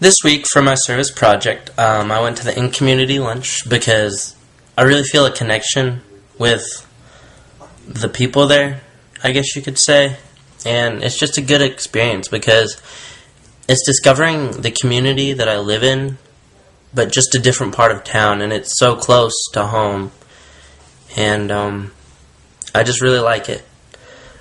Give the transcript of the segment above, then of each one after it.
This week for my service project, I went to the in-community lunch because I really feel a connection with the people there, I guess you could say. And it's just a good experience because it's discovering the community that I live in, but just a different part of town, and it's so close to home. And I just really like it.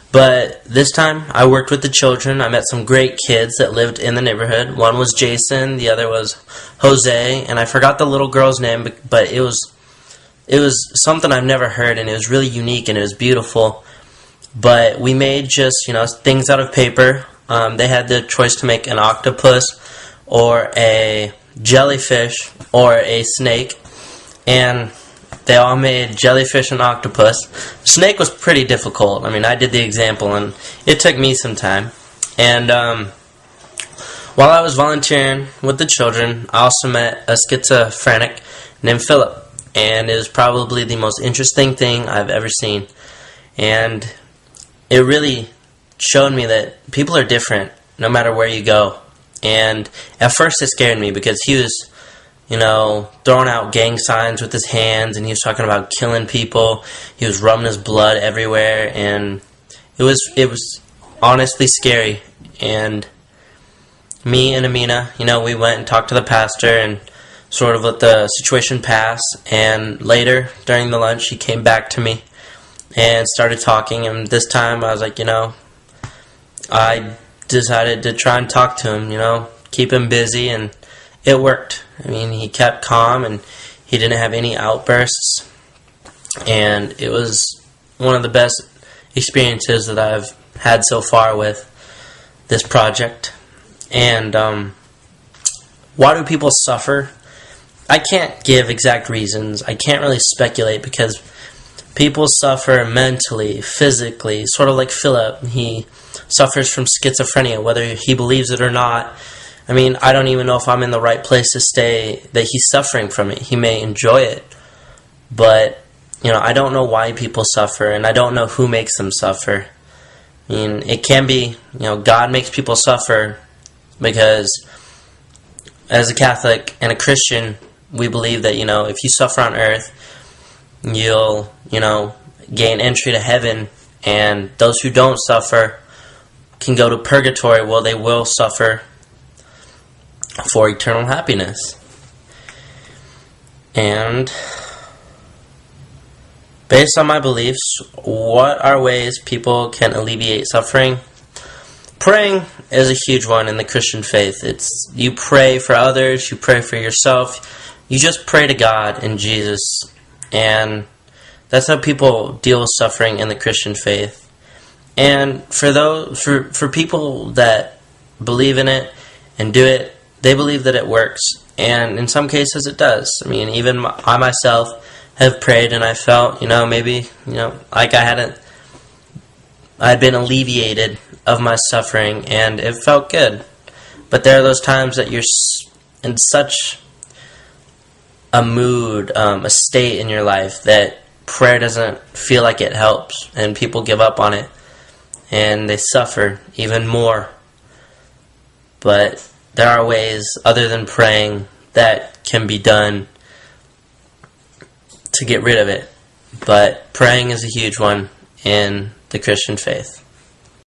But this time, I worked with the children. I met some great kids that lived in the neighborhood. One was Jason, the other was Jose, and I forgot the little girl's name, but it was something I've never heard, and it was really unique, and it was beautiful. But we made just, things out of paper. They had the choice to make an octopus or a jellyfish or a snake, and they all made jellyfish and octopus. Snake was pretty difficult. I did the example, and it took me some time. And while I was volunteering with the children, I also met a schizophrenic named Philip. And it was probably the most interesting thing I've ever seen. And it really showed me that people are different no matter where you go. And at first it scared me because he was throwing out gang signs with his hands, and he was talking about killing people. He was rubbing his blood everywhere, and it was honestly scary. And me and Amina, we went and talked to the pastor and sort of let the situation pass. And later, during the lunch, he came back to me and started talking, and this time I was like, I decided to try and talk to him, keep him busy, and it worked. He kept calm, and he didn't have any outbursts, and it was one of the best experiences that I've had so far with this project. And why do people suffer? I can't give exact reasons. I can't really speculate because people suffer mentally, physically, sort of like Philip. He suffers from schizophrenia, whether he believes it or not. I don't even know if I'm in the right place to say that he's suffering from it. He may enjoy it, but, I don't know why people suffer, and I don't know who makes them suffer. It can be, God makes people suffer because as a Catholic and a Christian, we believe that, if you suffer on earth, you'll, gain entry to heaven, and those who don't suffer can go to purgatory, where they will suffer for eternal happiness. And based on my beliefs, what are ways people can alleviate suffering? Praying is a huge one in the Christian faith. It's you pray for others, you pray for yourself, you just pray to God and Jesus. And that's how people deal with suffering in the Christian faith. And for people that believe in it and do it, they believe that it works, and in some cases it does. Even I myself have prayed, and I felt, maybe, like I had been alleviated of my suffering, and it felt good. But there are those times that you're in such a mood, a state in your life that prayer doesn't feel like it helps, and people give up on it, and they suffer even more. But there are ways other than praying that can be done to get rid of it. But praying is a huge one in the Christian faith.